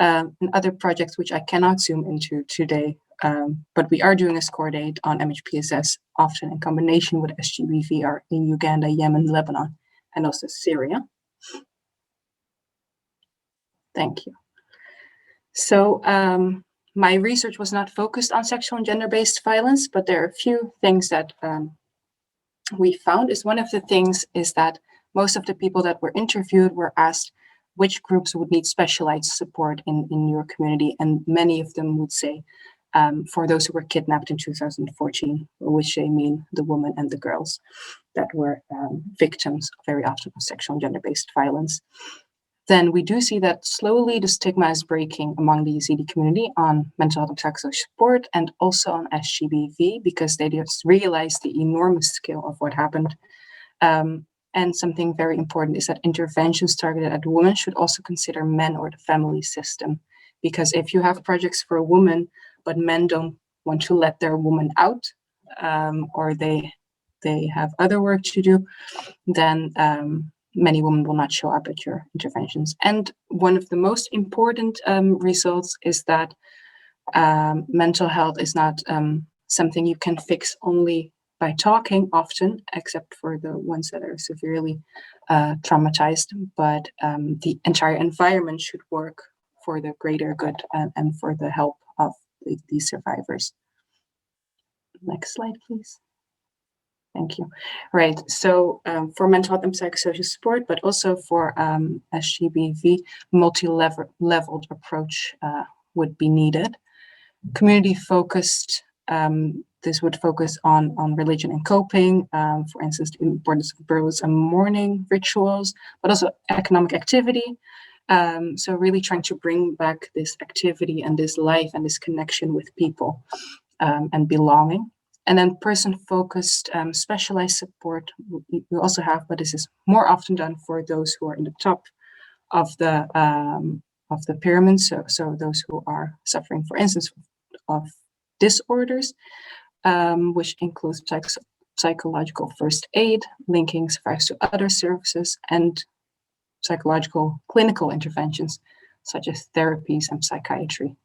[SPEAKER 3] and other projects which I cannot zoom into today, but we are doing a Cordaid on MHPSS, often in combination with Sgbv, are in Uganda, Yemen, Lebanon, and also Syria. Thank you. So my research was not focused on sexual and gender-based violence, but there are a few things that we found. One of the things is that most of the people that were interviewed were asked which groups would need specialized support in your community, and many of them would say for those who were kidnapped in 2014, which they mean the women and the girls that were victims very often of sexual and gender-based violence. Then we do see that slowly the stigma is breaking among the Yazidi community on mental health and psychosocial support, and also on Sgbv, because they just realized the enormous scale of what happened. And something very important is that interventions targeted at women should also consider men or the family system. Because if you have projects for a woman, but men don't want to let their woman out, or they have other work to do, then many women will not show up at your interventions. And one of the most important results is that mental health is not something you can fix only by talking often, except for the ones that are severely traumatized, but the entire environment should work for the greater good and for the help of these survivors. Next slide, please. Thank you. Right, so for mental health and psychosocial support, but also for Sgbv, multi-leveled approach would be needed. Community-focused, this would focus on religion and coping, for instance, the importance of burials and mourning rituals, but also economic activity. So really trying to bring back this activity and this life and this connection with people and belonging. And then person-focused specialized support we also have, but this is more often done for those who are in the top of the pyramid. So those who are suffering, for instance, of disorders, which includes psychological first aid, linking survivors to other services, and psychological clinical interventions, such as therapies and psychiatry.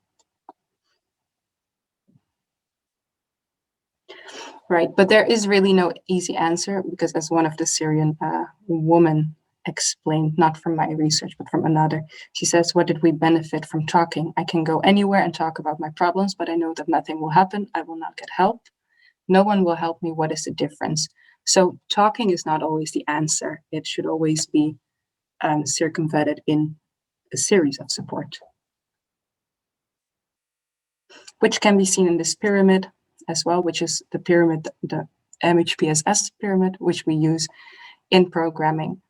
[SPEAKER 3] Right, but there is really no easy answer, because as one of the Syrian women explained, not from my research, but from another, she says, what did we benefit from talking? I can go anywhere and talk about my problems, but I know that nothing will happen. I will not get help. No one will help me. What is the difference? So talking is not always the answer. It should always be circumvented in a series of support, which can be seen in this pyramid as well, which is the pyramid, the MHPSS pyramid, which we use in programming,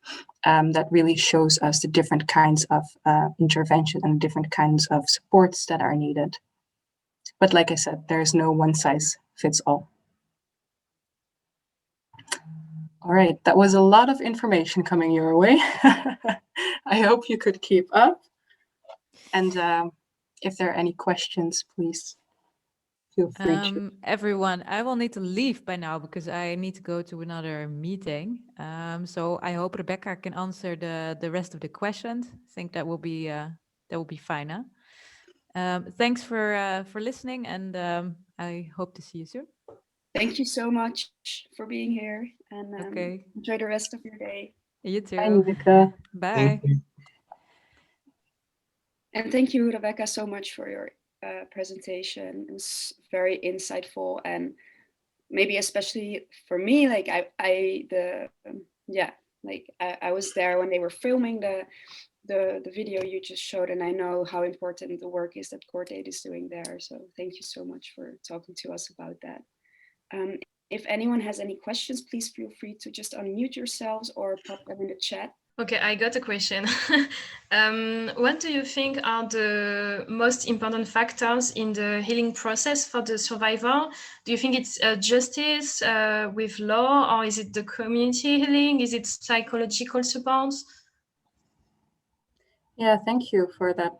[SPEAKER 3] that really shows us the different kinds of intervention and different kinds of supports that are needed. But like I said, there is no one size fits all. All right, that was a lot of information coming your way. I hope you could keep up. And if there are any questions, please feel free to.
[SPEAKER 2] Everyone, I will need to leave by now because I need to go to another meeting. So I hope Rebecca can answer the rest of the questions. I think that will be fine. Huh? Thanks for listening, and I hope to see you soon.
[SPEAKER 1] Thank you so much for being here, and
[SPEAKER 2] okay.
[SPEAKER 1] Enjoy the rest of your day.
[SPEAKER 2] You too.
[SPEAKER 3] Bye, Nieneke.
[SPEAKER 2] Bye.
[SPEAKER 1] And thank you, Rebecca, so much for your presentation. It was very insightful, and maybe especially for me, like I was there when they were filming the video you just showed, and I know how important the work is that Cordaid is doing there. So thank you so much for talking to us about that. If anyone has any questions, please feel free to just unmute yourselves or pop them in the chat.
[SPEAKER 4] Okay, I got a question. What do you think are the most important factors in the healing process for the survivor? Do you think it's justice with law, or is it the community healing? Is it psychological support?
[SPEAKER 3] Yeah, thank you for that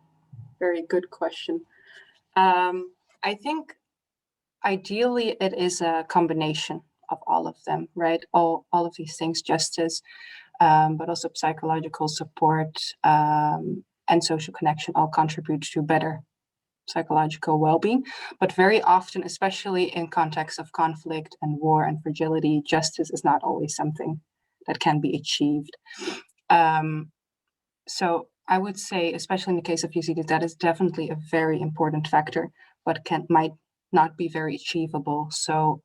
[SPEAKER 3] very good question. I think ideally it is a combination of all of them, right? All of these things, justice, but also psychological support, and social connection all contribute to better psychological well-being. But very often, especially in contexts of conflict and war and fragility, justice is not always something that can be achieved. So I would say, especially in the case of Yazidi, that is definitely a very important factor, but might not be very achievable. So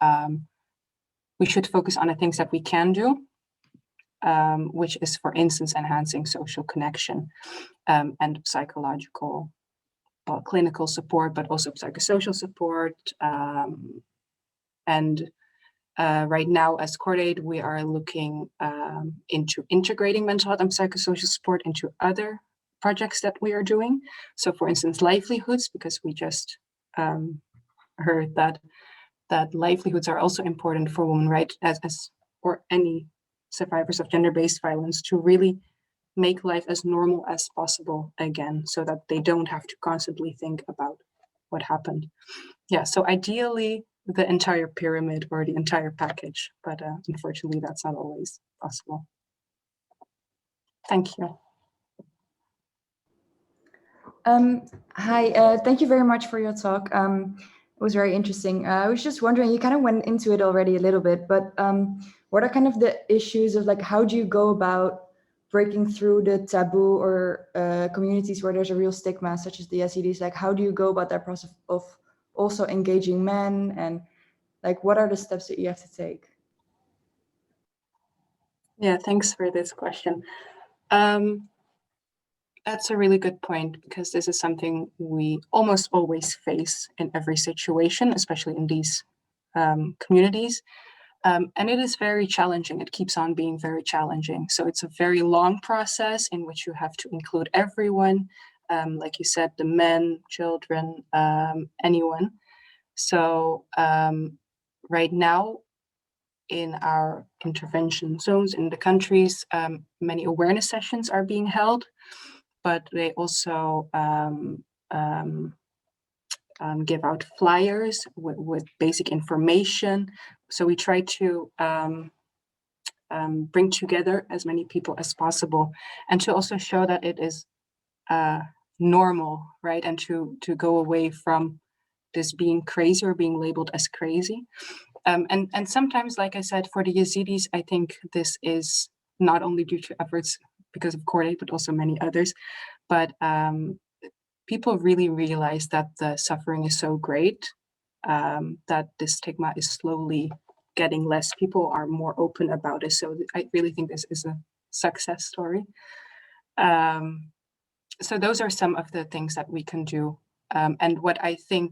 [SPEAKER 3] we should focus on the things that we can do, which is, for instance, enhancing social connection and psychological, clinical support, but also psychosocial support. And right now, as Cordaid, we are looking into integrating mental health and psychosocial support into other projects that we are doing. So, for instance, livelihoods, because we just heard that livelihoods are also important for women, right? As or any survivors of gender-based violence, to really make life as normal as possible again, so that they don't have to constantly think about what happened. Yeah, so ideally the entire pyramid or the entire package, but unfortunately that's not always possible. Thank you.
[SPEAKER 10] Hi, thank you very much for your talk. It was very interesting. I was just wondering, you kind of went into it already a little bit, but what are kind of the issues of, like, how do you go about breaking through the taboo or communities where there's a real stigma, such as the Yazidis? Like, how do you go about that process of also engaging men, and like, what are the steps that you have to take?
[SPEAKER 3] Yeah, thanks for this question. That's a really good point, because this is something we almost always face in every situation, especially in these communities. And it is very challenging. It keeps on being very challenging. So it's a very long process in which you have to include everyone, like you said, the men, children, anyone. So right now, in our intervention zones in the countries, many awareness sessions are being held, but they also give out flyers with basic information. So we try to bring together as many people as possible, and to also show that it is normal, right? And to go away from this being crazy or being labeled as crazy. And sometimes, like I said, for the Yazidis, I think this is not only due to efforts because of Cordaid, but also many others. But people really realize that the suffering is so great, that the stigma is slowly getting less. People are more open about it. So I really think this is a success story. So those are some of the things that we can do. And what we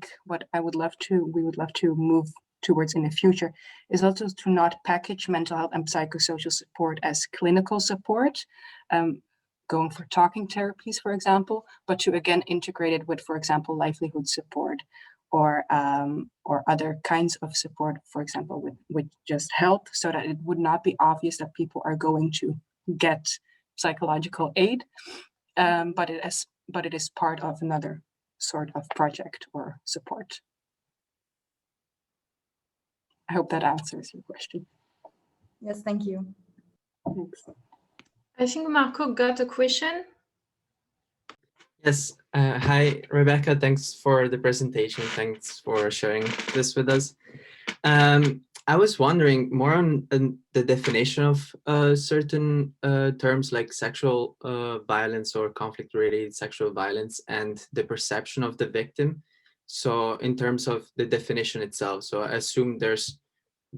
[SPEAKER 3] would love to move towards in the future is also to not package mental health and psychosocial support as clinical support, going for talking therapies, for example, but to again integrate it with, for example, livelihood support, or other kinds of support, for example, with just health, so that it would not be obvious that people are going to get psychological aid, but it is part of another sort of project or support. I hope that answers your question.
[SPEAKER 10] Yes, thank you.
[SPEAKER 3] Thanks.
[SPEAKER 4] I think Marco got a question.
[SPEAKER 11] Yes. Hi, Rebecca. Thanks for the presentation. Thanks for sharing this with us. I was wondering more on the definition of certain terms like sexual violence or conflict-related sexual violence and the perception of the victim. So in terms of the definition itself, so I assume there's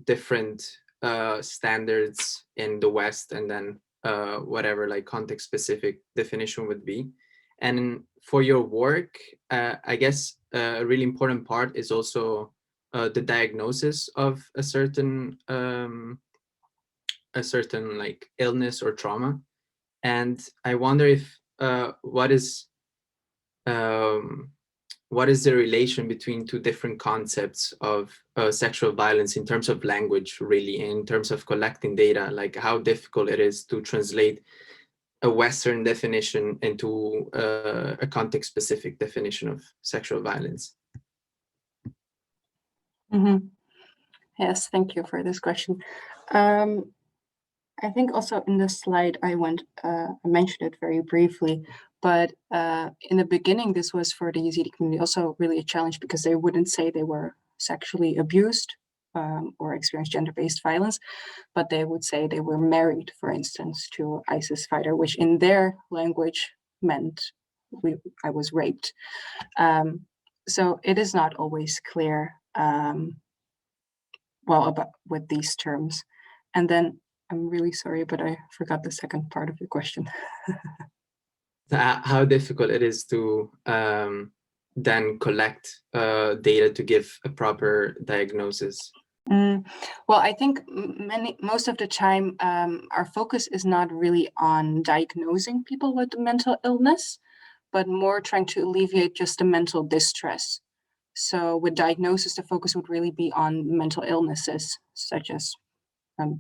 [SPEAKER 11] different standards in the West, and then whatever like context-specific definition would be. And for your work, I guess a really important part is also the diagnosis of a certain like illness or trauma. And I wonder if what is the relation between two different concepts of sexual violence in terms of language, really, in terms of collecting data, like how difficult it is to translate a Western definition into a context-specific definition of sexual violence?
[SPEAKER 3] Mm-hmm. Yes, thank you for this question. I think also in the slide I mentioned it very briefly, But in the beginning, this was for the Yazidi community also really a challenge because they wouldn't say they were sexually abused or experienced gender-based violence, but they would say they were married, for instance, to an ISIS fighter, which in their language meant I was raped. So it is not always clear, about with these terms. And then I'm really sorry, but I forgot the second part of your question.
[SPEAKER 11] How difficult it is to then collect data to give a proper diagnosis.
[SPEAKER 3] Well, I think most of the time, our focus is not really on diagnosing people with mental illness, but more trying to alleviate just the mental distress. So with diagnosis, the focus would really be on mental illnesses, such as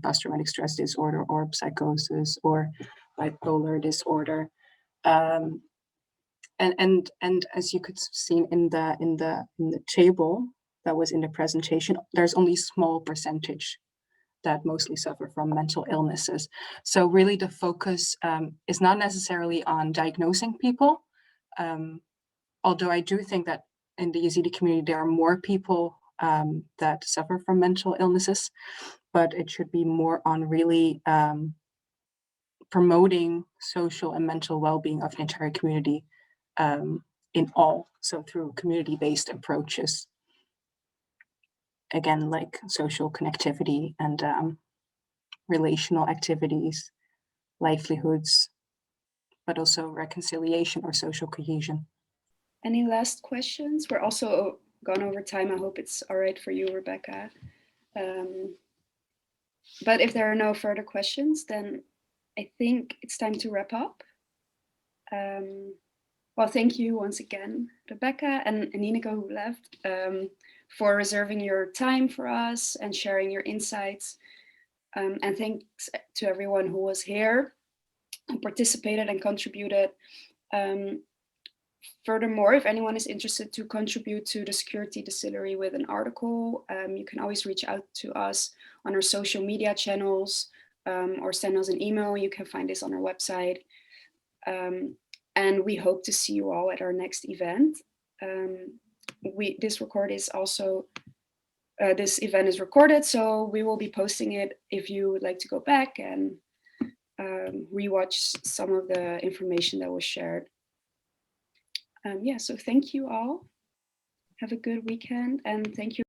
[SPEAKER 3] post-traumatic stress disorder or psychosis or bipolar disorder. And as you could see in the table that was in the presentation, there's only a small percentage that mostly suffer from mental illnesses. So really the focus is not necessarily on diagnosing people, although I do think that in the Yazidi community, there are more people that suffer from mental illnesses, but it should be more on really promoting social and mental well-being of the entire community in all, so through community-based approaches. Again, like social connectivity and relational activities, livelihoods, but also reconciliation or social cohesion.
[SPEAKER 1] Any last questions? We're also gone over time. I hope it's all right for you, Rebecca. But if there are no further questions, then I think it's time to wrap up. Well, thank you once again, Rebecca and Nieneke, who left, for reserving your time for us and sharing your insights. And thanks to everyone who was here and participated and contributed. Furthermore, if anyone is interested to contribute to the Security Distillery with an article, you can always reach out to us on our social media channels or send us an email. You can find this on our website. And we hope to see you all at our next event. This event is recorded, so we will be posting it if you would like to go back and rewatch some of the information that was shared. So thank you all. Have a good weekend, and thank you.